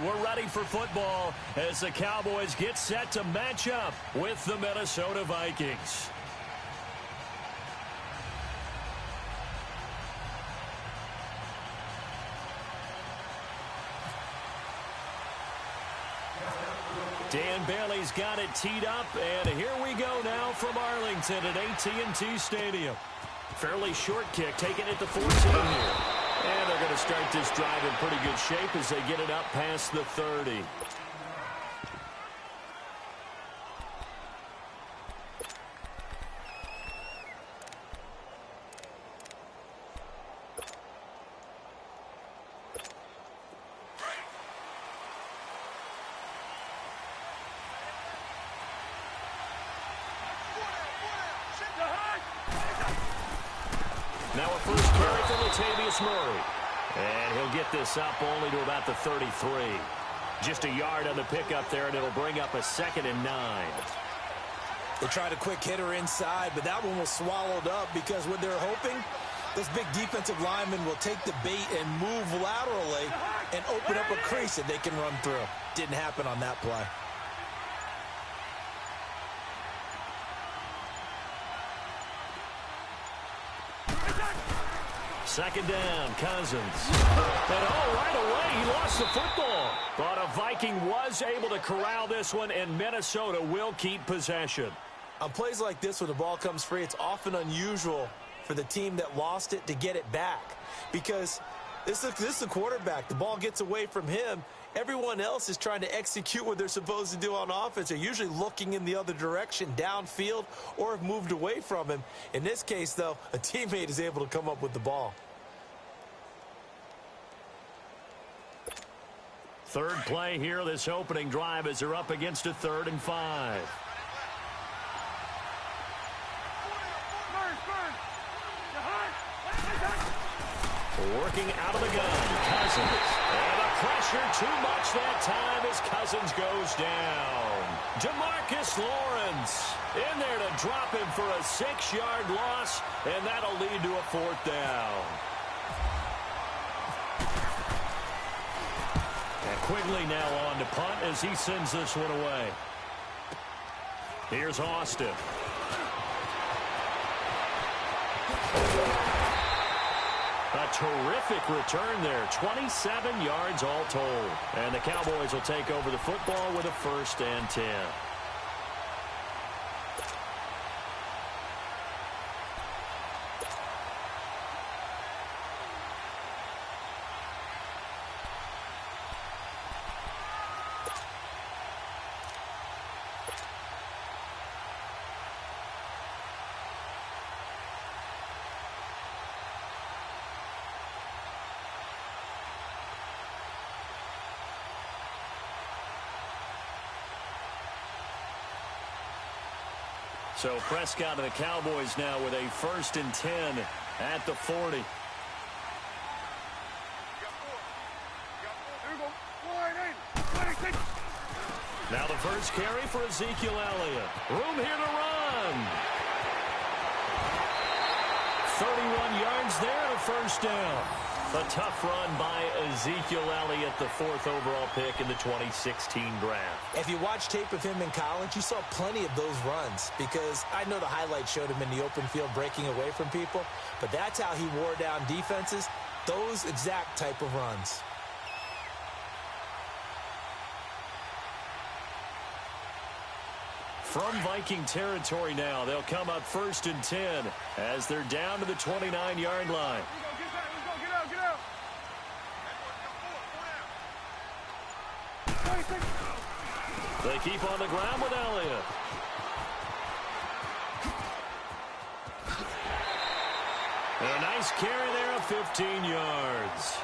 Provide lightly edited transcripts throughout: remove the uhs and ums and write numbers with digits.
we're ready for football as the Cowboys get set to match up with the Minnesota Vikings. Dan Bailey's got it teed up, and here we go now from Arlington at AT&T Stadium. Fairly short kick, taking it to 14 here. And they're going to start this drive in pretty good shape as they get it up past the 30. Now a first carry for Latavius Murray. And he'll get this up only to about the 33. Just a yard on the pickup there, and it'll bring up a 2nd and 9. They tried a quick hitter inside, but that one was swallowed up because what they're hoping, this big defensive lineman will take the bait and move laterally and open up a crease that they can run through. Didn't happen on that play. Second down, Cousins. And right away, he lost the football. But a Viking was able to corral this one, and Minnesota will keep possession. On plays like this, when the ball comes free, it's often unusual for the team that lost it to get it back. Because this is the quarterback. The ball gets away from him. Everyone else is trying to execute what they're supposed to do on offense. They're usually looking in the other direction, downfield, or have moved away from him. In this case, though, a teammate is able to come up with the ball. Third play here, this opening drive, as they're up against a 3rd and 5. Working out of the gun, Cousins. And the pressure too much that time as Cousins goes down. DeMarcus Lawrence in there to drop him for a 6-yard loss, and that'll lead to a 4th down. And Quigley now on to punt as he sends this one away. Here's Austin. A terrific return there. 27 yards all told. And the Cowboys will take over the football with a 1st and 10. So Prescott and the Cowboys now with a 1st and 10 at the 40. Now the first carry for Ezekiel Elliott. Room here to run. 31 yards there and a 1st down. A tough run by Ezekiel Elliott, the 4th overall pick in the 2016 draft. If you watch tape of him in college, you saw plenty of those runs because I know the highlights showed him in the open field breaking away from people, but that's how he wore down defenses, those exact type of runs. From Viking territory now, they'll come up 1st and 10 as they're down to the 29-yard line. They keep on the ground with Elliott. And a nice carry there of 15 yards.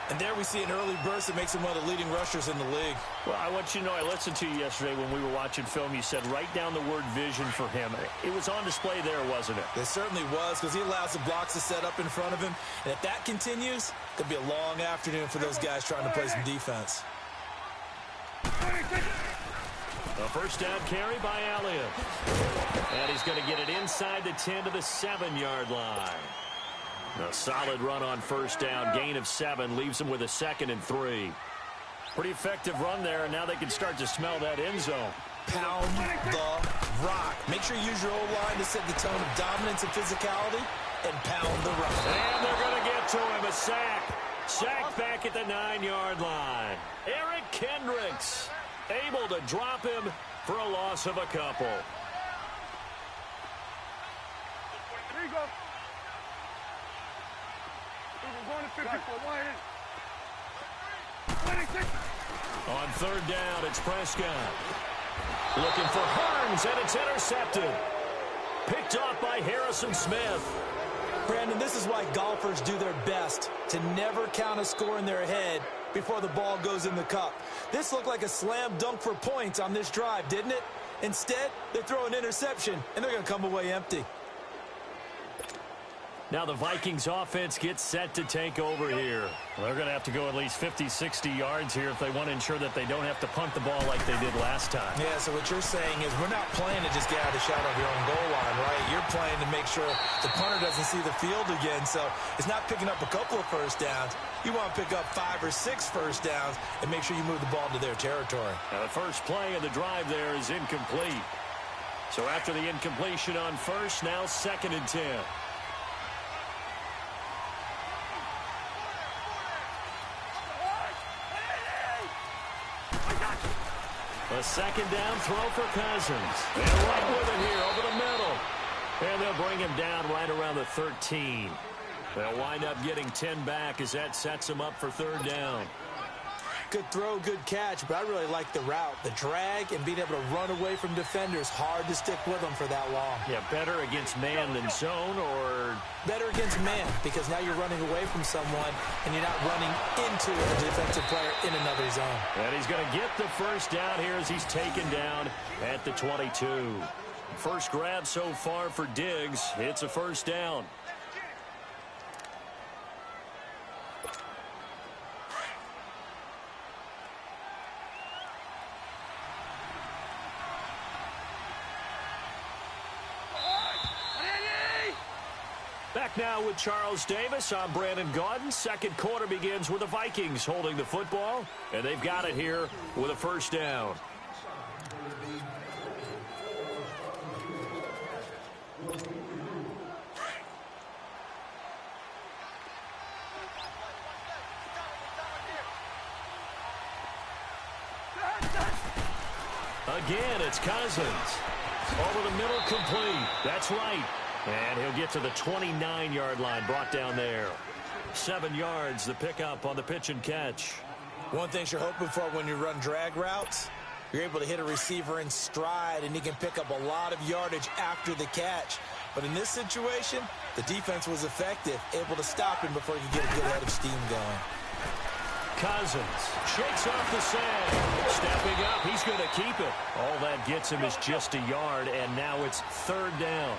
And there we see an early burst that makes him one of the leading rushers in the league. Well, I want you to know, I listened to you yesterday when we were watching film. You said write down the word vision for him. It was on display there, wasn't it? It certainly was, because he allows the blocks to set up in front of him. And if that continues, it could be a long afternoon for those guys trying to play some defense. A 1st down carry by Elliott. And he's going to get it inside the 10 to the 7-yard line. A solid run on 1st down. Gain of 7 leaves him with a 2nd and 3. Pretty effective run there, and now they can start to smell that end zone. Pound the rock. Make sure you use your O-line to set the tone of dominance and physicality, and pound the rock. And they're going to get to him. A sack. Sack back at the 9-yard line. Eric Kendricks able to drop him for a loss of a couple. There you go. We're going to 54. On third down, it's Prescott. Looking for Hearns, and it's intercepted. Picked off by Harrison Smith. Brandon, this is why golfers do their best to never count a score in their head before the ball goes in the cup. This looked like a slam dunk for points on this drive, didn't it? Instead, they throw an interception, and they're going to come away empty. Now the Vikings offense gets set to take over here. Well, they're going to have to go at least 50, 60 yards here if they want to ensure that they don't have to punt the ball like they did last time. Yeah, so what you're saying is we're not playing to just get out of the shadow of your own goal line, right? You're playing to make sure the punter doesn't see the field again. So it's not picking up a couple of first downs. You want to pick up 5 or 6 first downs and make sure you move the ball into their territory. Now the first play of the drive there is incomplete. So after the incompletion on first, now 2nd and 10. A second down throw for Cousins. And right with it here over the middle. And they'll bring him down right around the 13. They'll wind up getting 10 back as that sets them up for third down. Good throw, good catch, but I really like the route. The drag and being able to run away from defenders. Hard to stick with them for that long. Yeah, better against man than zone, or better against man, because now you're running away from someone and you're not running into a defensive player in another zone. And he's going to get the first down here as he's taken down at the 22. First grab so far for Diggs. It's a first down. Back now with Charles Davis. I'm Brandon Gaudin. Second quarter begins with the Vikings holding the football, and they've got it here with a first down. Again, it's Cousins. Over the middle, complete. That's right. And he'll get to the 29-yard line, brought down there. 7 yards, the pickup on the pitch and catch. One thing you're hoping for when you run drag routes, you're able to hit a receiver in stride, and he can pick up a lot of yardage after the catch. But in this situation, the defense was effective, able to stop him before he could get a good head of steam going. Cousins shakes off the sand. Stepping up, he's going to keep it. All that gets him is just a yard, and now it's third down.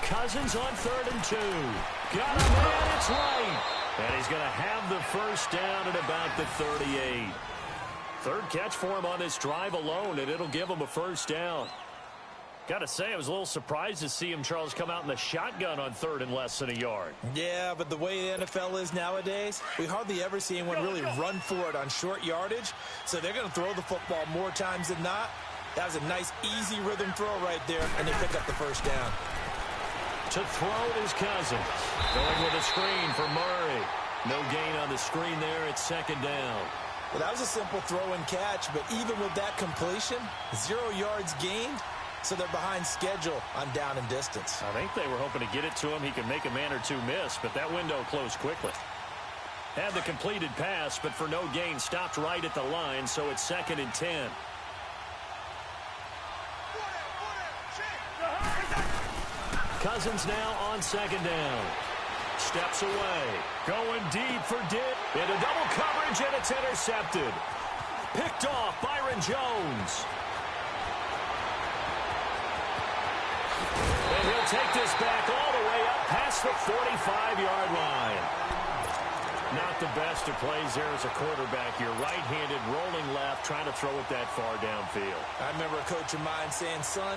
Cousins on 3rd and 2. Got him, and it's right. And he's going to have the first down at about the 38. Third catch for him on this drive alone, and it'll give him a first down. Got to say, I was a little surprised to see him, Charles, come out in the shotgun on 3rd and less than a yard. Yeah, but the way the NFL is nowadays, we hardly ever see anyone really run for it on short yardage. So they're going to throw the football more times than not. That was a nice, easy rhythm throw right there, and they pick up the first down. To throw is Cousins. Going with a screen for Murray. No gain on the screen there. It's 2nd down. Well, that was a simple throw and catch, but even with that completion, 0 yards gained, so they're behind schedule on down and distance. I think they were hoping to get it to him. He could make a man or two miss, but that window closed quickly. Had the completed pass, but for no gain, stopped right at the line, so it's 2nd and 10. Cousins now on 2nd down. Steps away. Going deep for Dick. Into double coverage, and it's intercepted. Picked off Byron Jones. And he'll take this back all the way up past the 45-yard line. Not the best of plays there as a quarterback. You're right-handed, rolling left, trying to throw it that far downfield. I remember a coach of mine saying, son,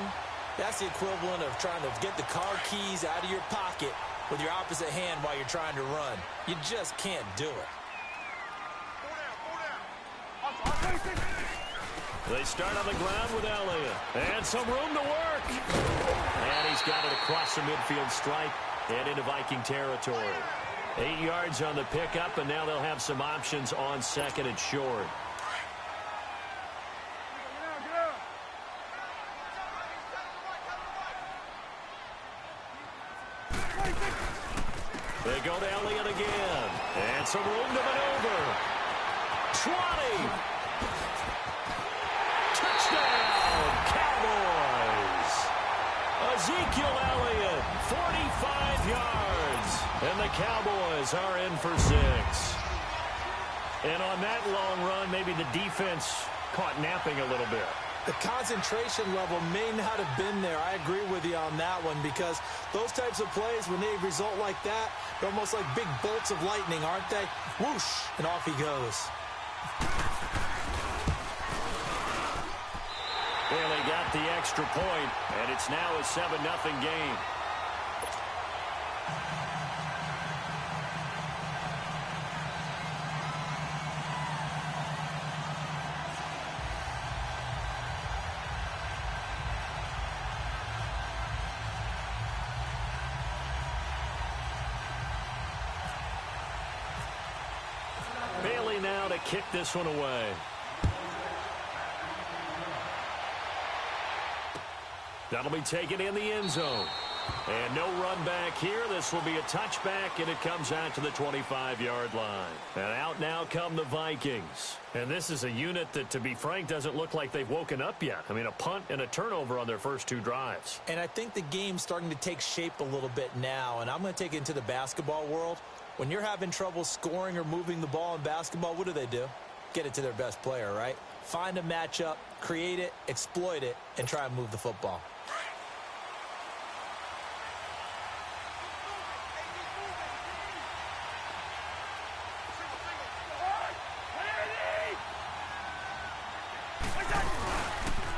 That's the equivalent of trying to get the car keys out of your pocket with your opposite hand while you're trying to run. You just can't do it. They start on the ground with Elliott. And some room to work. And he's got it across the midfield stripe and into Viking territory. 8 yards on the pickup, and now they'll have some options on second and short. They go to Elliott again. And some room to maneuver. 20. Touchdown, Cowboys. Ezekiel Elliott, 45 yards. And the Cowboys are in for 6. And on that long run, maybe the defense caught napping a little bit. The concentration level may not have been there. I agree with you on that one, because those types of plays, when they result like that, they're almost like big bolts of lightning, aren't they? Whoosh, and off he goes. Well, they got the extra point, and it's now a 7-0 game. Bailey now to kick this one away. That'll be taken in the end zone. And no run back here. This will be a touchback, and it comes out to the 25-yard line. And out now come the Vikings. And this is a unit that, to be frank, doesn't look like they've woken up yet. I mean, a punt and a turnover on their first 2 drives. And I think the game's starting to take shape a little bit now, and I'm going to take it into the basketball world. When you're having trouble scoring or moving the ball in basketball, what do? Get it to their best player, right? Find a matchup, create it, exploit it, and try and move the football.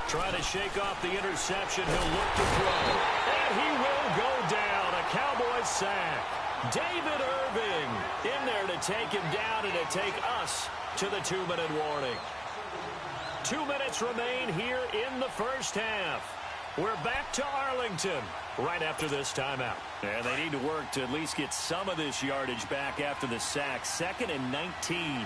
Trying to shake off the interception. He'll look to throw. And he will go down. A Cowboys sack. David Irving in there to take him down and to take us to the 2-minute warning. 2 minutes remain here in the first half. We're back to Arlington right after this timeout. And they need to work to at least get some of this yardage back after the sack. 2nd and 19.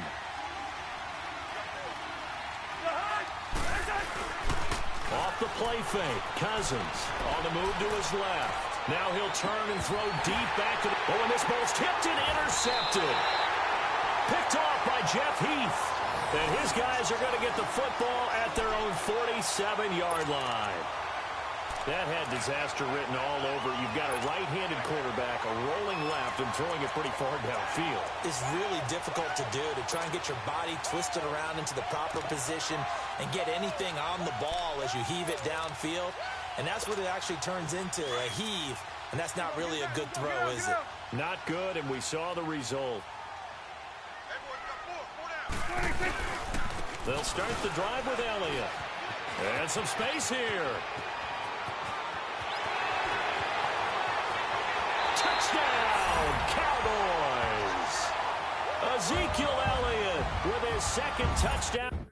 Off the play fake. Cousins on the move to his left. Now he'll turn and throw deep back to the... Oh, and this ball's tipped and intercepted. Picked off by Jeff Heath. And his guys are going to get the football at their own 47-yard line. That had disaster written all over. You've got a right-handed quarterback, a rolling left, and throwing it pretty far downfield. It's really difficult to do, to try and get your body twisted around into the proper position and get anything on the ball as you heave it downfield. And that's what it actually turns into, a heave. And that's not really a good throw, is it? Not good, and we saw the result. They'll start the drive with Elliott. And some space here. Touchdown, Cowboys! Ezekiel Elliott with his 2nd touchdown.